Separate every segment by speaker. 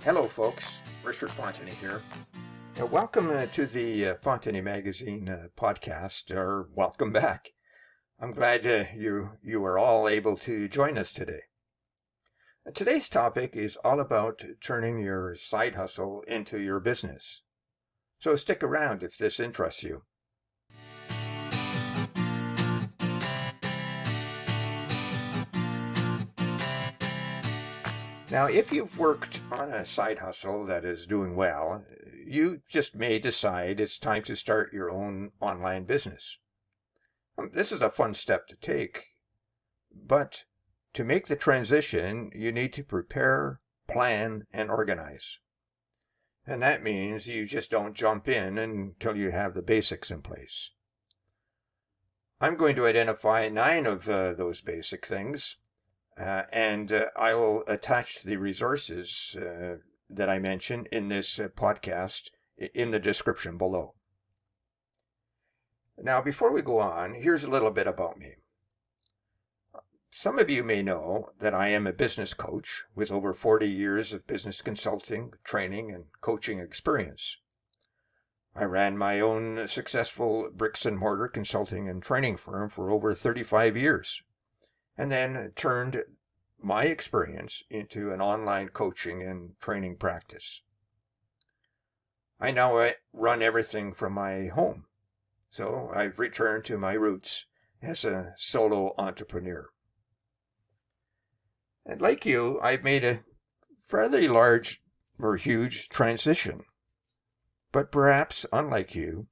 Speaker 1: Hello folks, Richard Fontenay here. Welcome to the Fontenay Magazine podcast, or welcome back. I'm glad you are all able to join us today. Today's topic is all about turning your side hustle into your business. So stick around if this interests you. Now, if you've worked on a side hustle that is doing well, you just may decide it's time to start your own online business. This is a fun step to take, but to make the transition, you need to prepare, plan, and organize. And that means you just don't jump in until you have the basics in place. I'm going to identify 9 of those basic things. And I will attach the resources that I mentioned in this podcast in the description below. Now, before we go on, here's a little bit about me. Some of you may know that I am a business coach with over 40 years of business consulting, training, and coaching experience. I ran my own successful bricks and mortar consulting and training firm for over 35 years. And then turned my experience into an online coaching and training practice. I now run everything from my home, so I've returned to my roots as a solo entrepreneur. And like you, I've made a fairly large or huge transition. But perhaps, unlike you,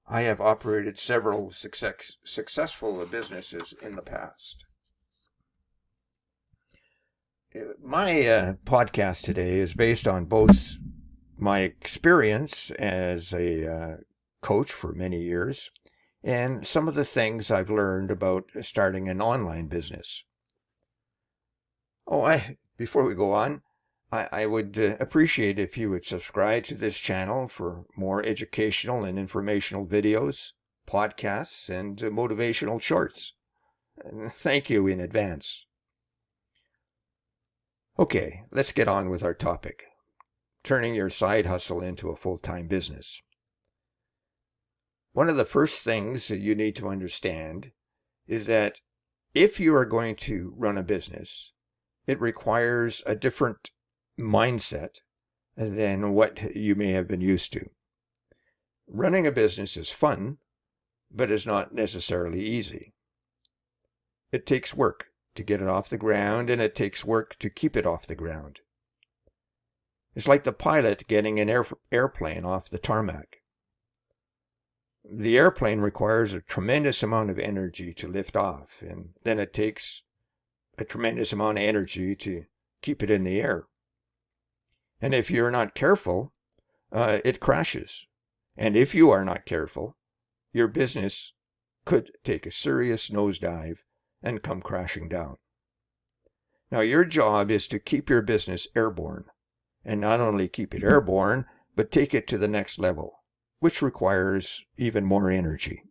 Speaker 1: I have operated several successful businesses in the past. My podcast today is based on both my experience as a coach for many years and some of the things I've learned about starting an online business. Before we go on, I would appreciate if you would subscribe to this channel for more educational and informational videos, podcasts, and motivational shorts. And thank you in advance. Okay, let's get on with our topic, turning your side hustle into a full-time business. One of the first things that you need to understand is that if you are going to run a business, it requires a different mindset than what you may have been used to. Running a business is fun, but is not necessarily easy. It takes work to get it off the ground, and it takes work to keep it off the ground. It's like the pilot getting an airplane off the tarmac. The airplane requires a tremendous amount of energy to lift off, and then it takes a tremendous amount of energy to keep it in the air. And if you're not careful, it crashes. And if you are not careful, your business could take a serious nosedive and come crashing down. Now, your job is to keep your business airborne, and not only keep it airborne, but take it to the next level, which requires even more energy.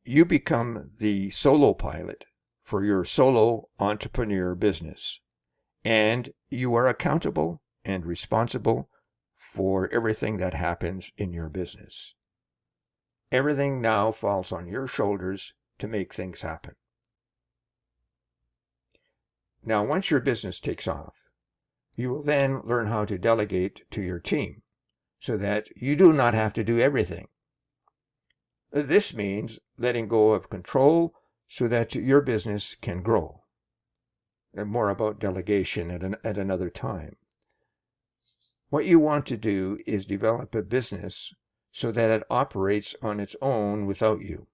Speaker 1: You become the solo pilot for your solo entrepreneur business, and you are accountable and responsible for everything that happens in your business. Everything now falls on your shoulders to make things happen. Now, once your business takes off, you will then learn how to delegate to your team so that you do not have to do everything. This means letting go of control so that your business can grow. And more about delegation at another time. What you want to do is develop a business so that it operates on its own without you,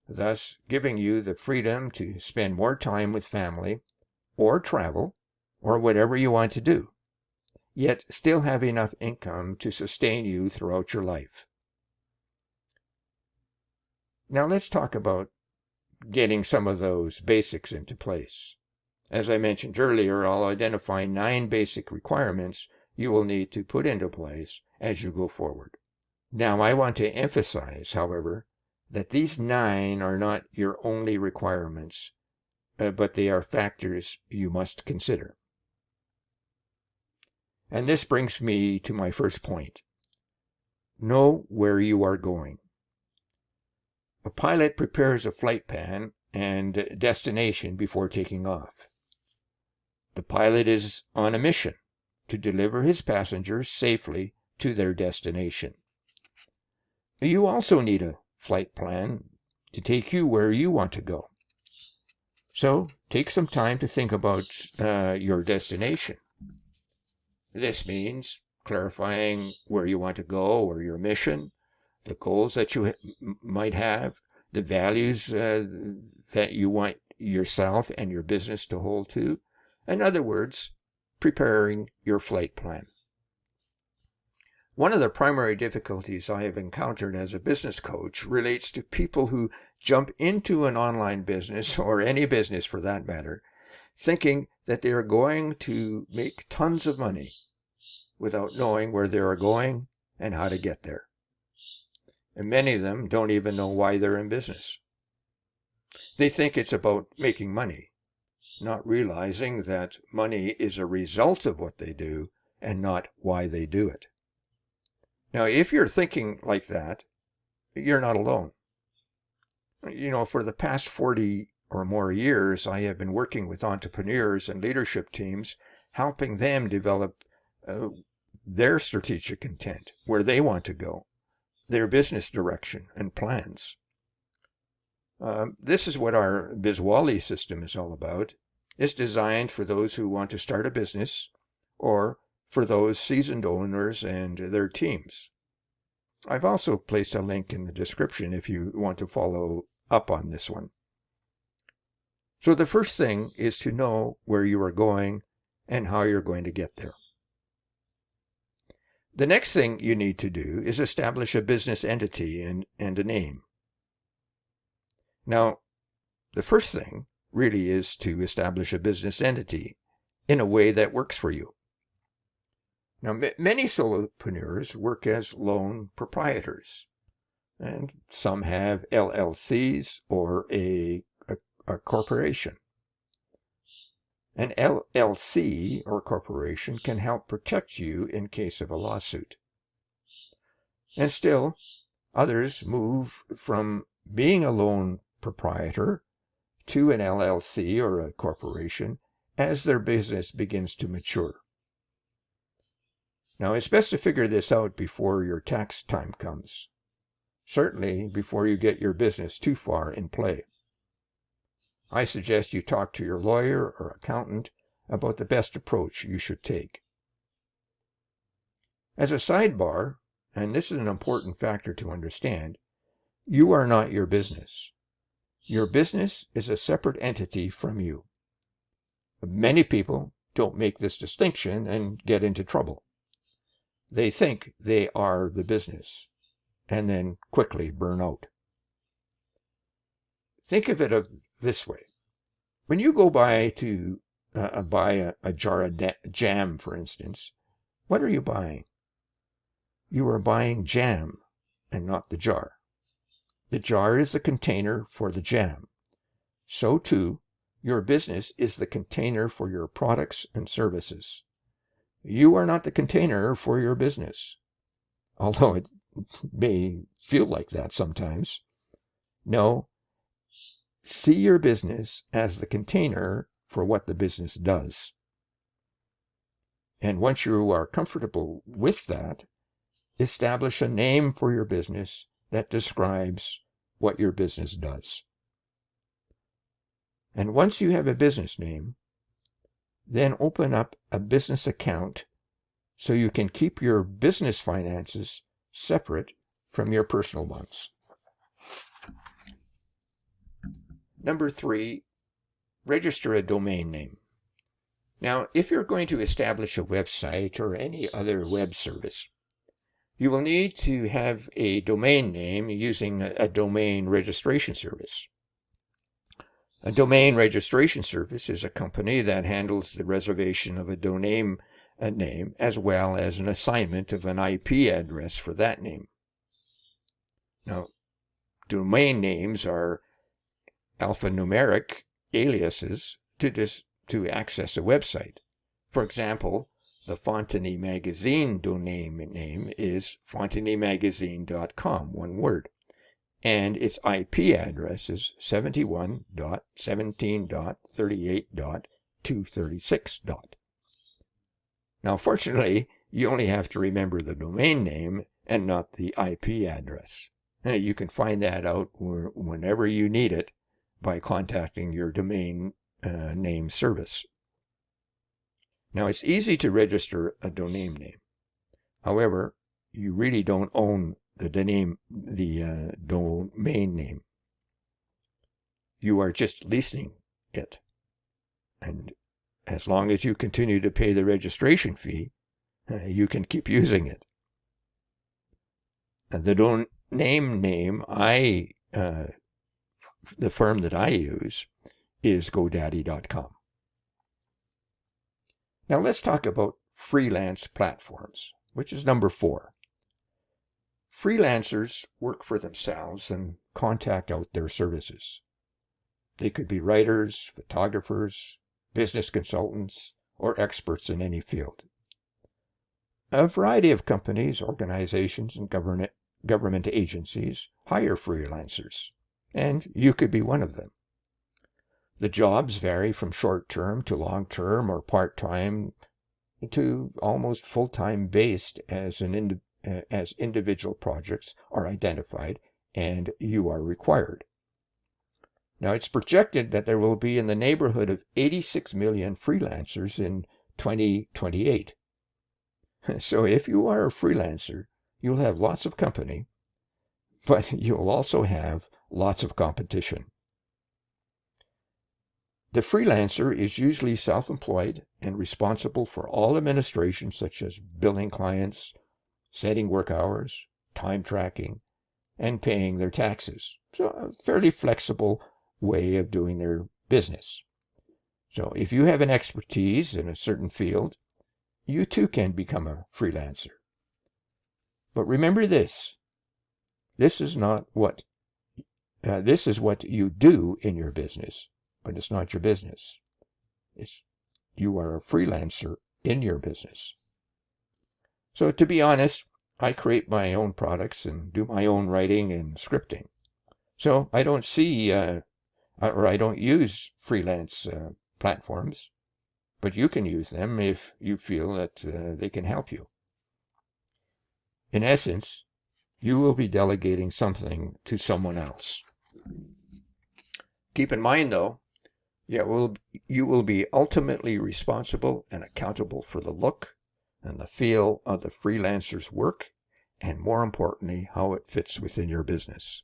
Speaker 1: thus giving you the freedom to spend more time with family, or travel, or whatever you want to do, yet still have enough income to sustain you throughout your life. Now let's talk about getting some of those basics into place. As I mentioned earlier, I'll identify 9 basic requirements you will need to put into place as you go forward. Now, I want to emphasize, however, that these 9 are not your only requirements, but they are factors you must consider. And this brings me to my first point. Know where you are going. A pilot prepares a flight plan and destination before taking off. The pilot is on a mission to deliver his passengers safely to their destination. You also need a flight plan to take you where you want to go. So take some time to think about your destination. This means clarifying where you want to go or your mission, the goals that you might have, the values that you want yourself and your business to hold to. In other words, preparing your flight plan. One of the primary difficulties I have encountered as a business coach relates to people who jump into an online business, or any business for that matter, thinking that they are going to make tons of money without knowing where they are going and how to get there. And many of them don't even know why they're in business. They think it's about making money, not realizing that money is a result of what they do and not why they do it. Now, if you're thinking like that, you're not alone. For the past 40 or more years, I have been working with entrepreneurs and leadership teams, helping them develop their strategic intent, where they want to go, their business direction and plans. This is what our Biswali system is all about. It's designed for those who want to start a business or for those seasoned owners and their teams. I've also placed a link in the description if you want to follow up on this one. So the first thing is to know where you are going and how you're going to get there. The next thing you need to do is establish a business entity and a name. Now, the first thing really is to establish a business entity in a way that works for you. Now, many solopreneurs work as lone proprietors, and some have LLCs or a corporation. An LLC or corporation can help protect you in case of a lawsuit. And still, others move from being a lone proprietor to an LLC or a corporation as their business begins to mature. Now, it's best to figure this out before your tax time comes. Certainly before you get your business too far in play. I suggest you talk to your lawyer or accountant about the best approach you should take. As a sidebar, and this is an important factor to understand, you are not your business. Your business is a separate entity from you. Many people don't make this distinction and get into trouble. They think they are the business and then quickly burn out. Think of it this way. When you go buy a jar of jam, for instance, what are you buying? You are buying jam and not the jar. The jar is the container for the jam. So too, your business is the container for your products and services. You are not the container for your business, although it may feel like that sometimes. No, see your business as the container for what the business does. And once you are comfortable with that, establish a name for your business that describes what your business does. And once you have a business name, then open up a business account so you can keep your business finances separate from your personal ones. Number 3, register a domain name. Now, if you're going to establish a website or any other web service, you will need to have a domain name using a domain registration service. A domain registration service is a company that handles the reservation of a domain name as well as an assignment of an IP address for that name. Now, domain names are alphanumeric aliases to access a website. For example, The Fontenay Magazine domain name is fontenaymagazine.com, one word. And its IP address is 71.17.38.236. Now, fortunately, you only have to remember the domain name and not the IP address. You can find that out whenever you need it by contacting your domain name service. Now, it's easy to register a domain name. However, you really don't own the domain name. You are just leasing it. And as long as you continue to pay the registration fee, you can keep using it. The domain name the firm that I use is GoDaddy.com. Now let's talk about freelance platforms, which is number 4. Freelancers work for themselves and contract out their services. They could be writers, photographers, business consultants, or experts in any field. A variety of companies, organizations, and government agencies hire freelancers, and you could be one of them. The jobs vary from short-term to long-term or part-time to almost full-time based as individual projects are identified and you are required. Now, it's projected that there will be in the neighborhood of 86 million freelancers in 2028. So if you are a freelancer, you'll have lots of company, but you'll also have lots of competition. The freelancer is usually self-employed and responsible for all administration such as billing clients, setting work hours, time tracking, and paying their taxes. So a fairly flexible way of doing their business. So if you have an expertise in a certain field, you too can become a freelancer. But remember this. This is what you do in your business, but it's not your business. You are a freelancer in your business. So to be honest, I create my own products and do my own writing and scripting. So I don't I don't use freelance platforms, but you can use them if you feel that they can help you. In essence, you will be delegating something to someone else. Keep in mind, though, you will be ultimately responsible and accountable for the look and the feel of the freelancer's work, and more importantly, how it fits within your business.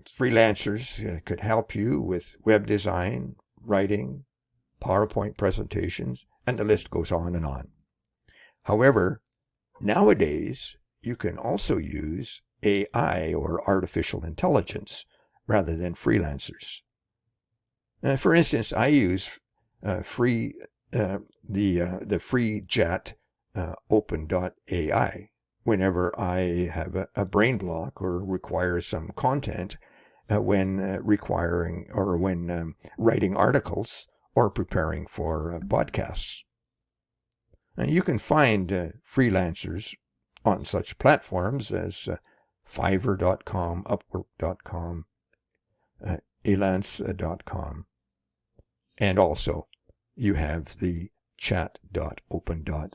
Speaker 1: Freelancers could help you with web design, writing, PowerPoint presentations, and the list goes on and on. However, nowadays, you can also use AI or artificial intelligence rather than freelancers. For instance, I use the free chat open.ai whenever I have a brain block or require some content when writing articles or preparing for podcasts. You can find freelancers on such platforms as Fiverr.com, Upwork.com, Elance.com, and also you have the chat.open.ai.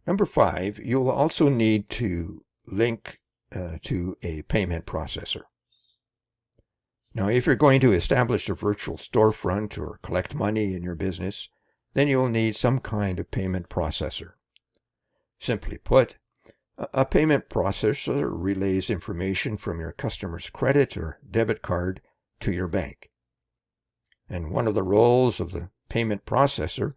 Speaker 1: Number 5, you'll also need to link to a payment processor. Now, if you're going to establish a virtual storefront or collect money in your business, then you'll need some kind of payment processor. Simply put, a payment processor relays information from your customer's credit or debit card to your bank. And one of the roles of the payment processor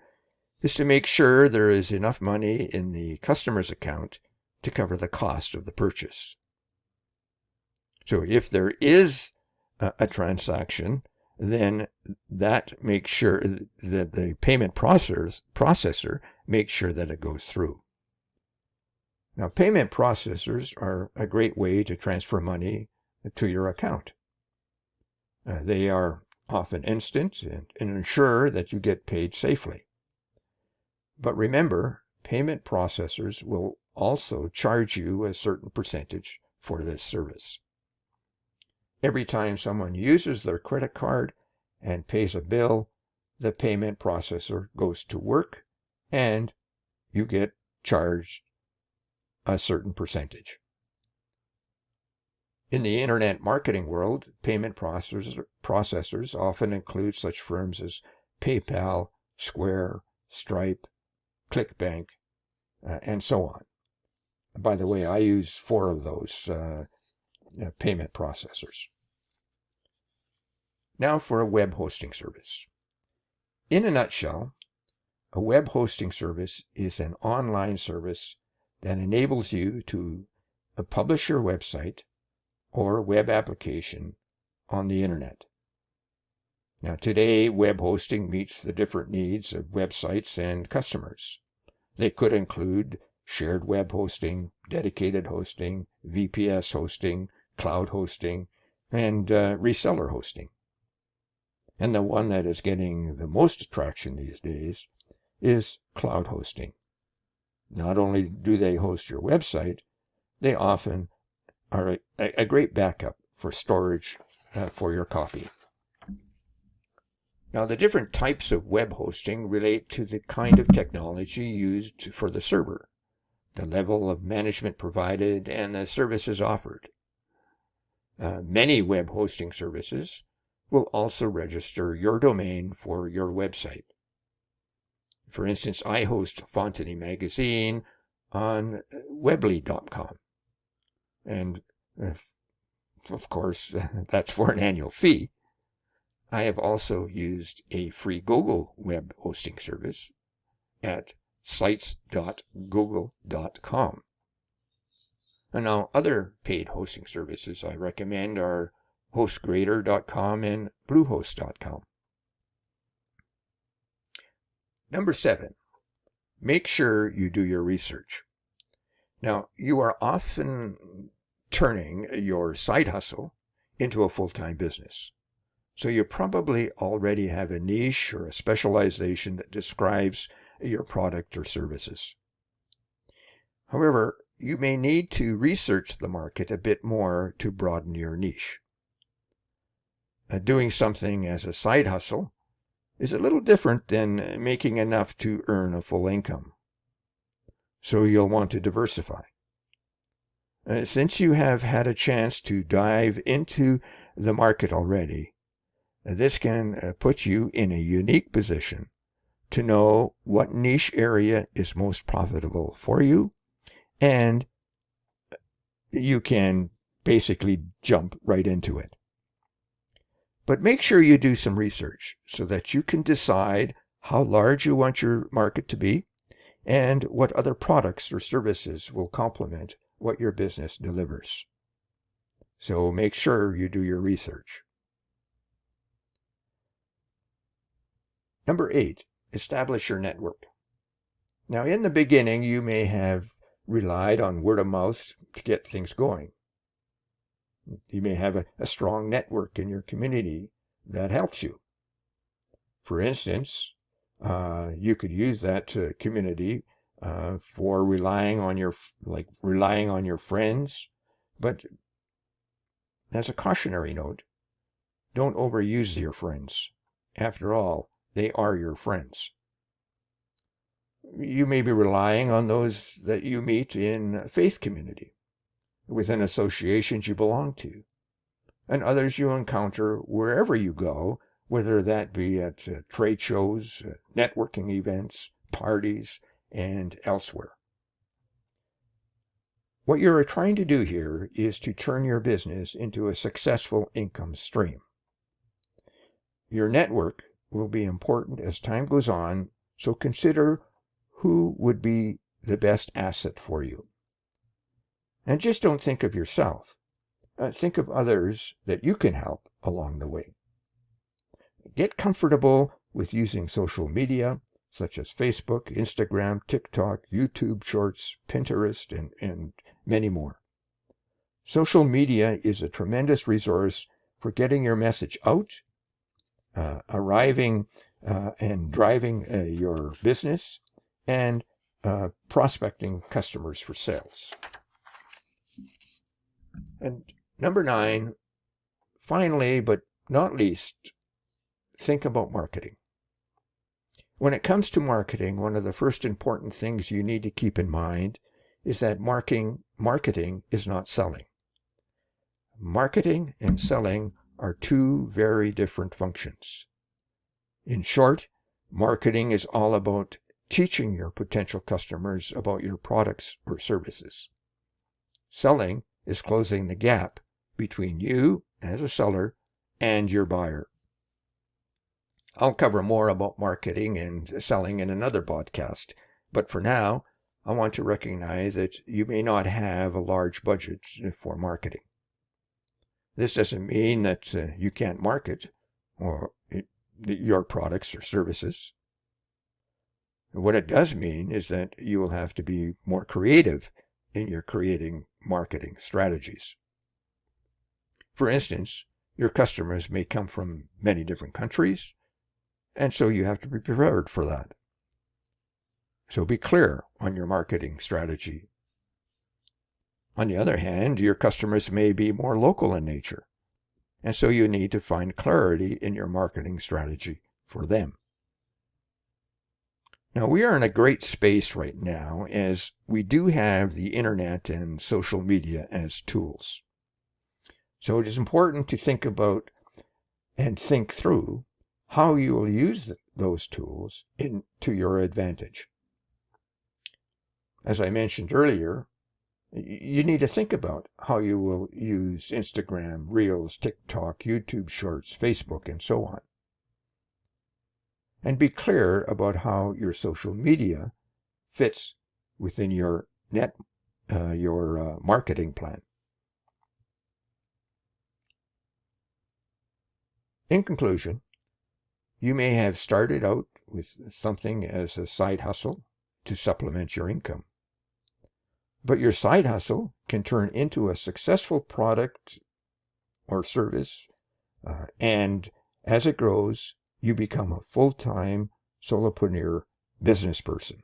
Speaker 1: is to make sure there is enough money in the customer's account to cover the cost of the purchase. So if there is a transaction, then that makes sure that the payment processor makes sure that it goes through. Now, payment processors are a great way to transfer money to your account. They are often instant, and ensure that you get paid safely. But remember, payment processors will also charge you a certain percentage for this service. Every time someone uses their credit card and pays a bill, the payment processor goes to work and you get charged a certain percentage. In the internet marketing world, payment processors often include such firms as PayPal, Square, Stripe, ClickBank, and so on. By the way, I use 4 of those payment processors. Now for a web hosting service. In a nutshell, a web hosting service is an online service that enables you to publish your website or web application on the internet. Now today, web hosting meets the different needs of websites and customers. They could include shared web hosting, dedicated hosting, VPS hosting, cloud hosting, and reseller hosting. And the one that is getting the most traction these days is cloud hosting. Not only do they host your website, they often are a great backup for storage for your copy. Now, the different types of web hosting relate to the kind of technology used for the server, the level of management provided, and the services offered. Many web hosting services will also register your domain for your website. For instance, I host Fontany Magazine on weebly.com. And of course, that's for an annual fee. I have also used a free Google web hosting service at sites.google.com. And now other paid hosting services I recommend are HostGrader.com and Bluehost.com. Number 7, make sure you do your research. Now, you are often turning your side hustle into a full-time business. So you probably already have a niche or a specialization that describes your product or services. However, you may need to research the market a bit more to broaden your niche. Doing something as a side hustle is a little different than making enough to earn a full income. So you'll want to diversify. Since you have had a chance to dive into the market already, this can put you in a unique position to know what niche area is most profitable for you, and you can basically jump right into it. But make sure you do some research so that you can decide how large you want your market to be and what other products or services will complement what your business delivers. So make sure you do your research. Number 8, establish your network. Now, in the beginning, you may have relied on word of mouth to get things going. You may have a strong network in your community that helps you. For instance, you could use that community for relying on your friends, but as a cautionary note, don't overuse your friends. After all, they are your friends. You may be relying on those that you meet in faith community, within associations you belong to, and others you encounter wherever you go, whether that be at trade shows, networking events, parties, and elsewhere. What you're trying to do here is to turn your business into a successful income stream. Your network will be important as time goes on, so consider who would be the best asset for you. And just don't think of yourself. Think of others that you can help along the way. Get comfortable with using social media, such as Facebook, Instagram, TikTok, YouTube Shorts, Pinterest, and many more. Social media is a tremendous resource for getting your message out arriving and driving your business, and prospecting customers for sales. And number 9, finally, but not least, think about marketing. When it comes to marketing, one of the first important things you need to keep in mind is that marketing is not selling. Marketing and selling are two very different functions. In short, marketing is all about teaching your potential customers about your products or services. Selling is closing the gap between you as a seller and your buyer. I'll cover more about marketing and selling in another podcast, but for now, I want to recognize that you may not have a large budget for marketing. This doesn't mean that you can't market your products or services. What it does mean is that you will have to be more creative in your creating marketing strategies. For instance, your customers may come from many different countries, and so you have to be prepared for that. So be clear on your marketing strategy. On the other hand, your customers may be more local in nature, and so you need to find clarity in your marketing strategy for them. Now, we are in a great space right now as we do have the internet and social media as tools. So it is important to think about and think through how you will use those tools to your advantage. As I mentioned earlier, you need to think about how you will use Instagram, Reels, TikTok, YouTube Shorts, Facebook, and so on. And be clear about how your social media fits within your marketing plan. In conclusion, you may have started out with something as a side hustle to supplement your income. But your side hustle can turn into a successful product or service, and as it grows, you become a full-time solopreneur business person.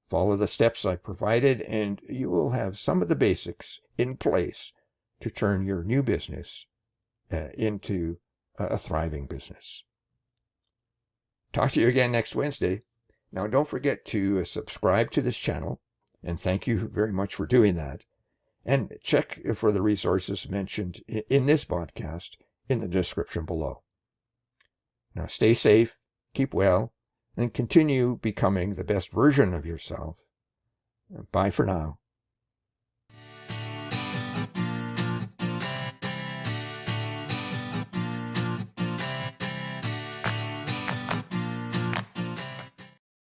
Speaker 1: Follow the steps I provided, and you will have some of the basics in place to turn your new business into a thriving business. Talk to you again next Wednesday. Now, don't forget to subscribe to this channel, and thank you very much for doing that. And check for the resources mentioned in this podcast in the description below. Now, stay safe, keep well, and continue becoming the best version of yourself. Bye for now.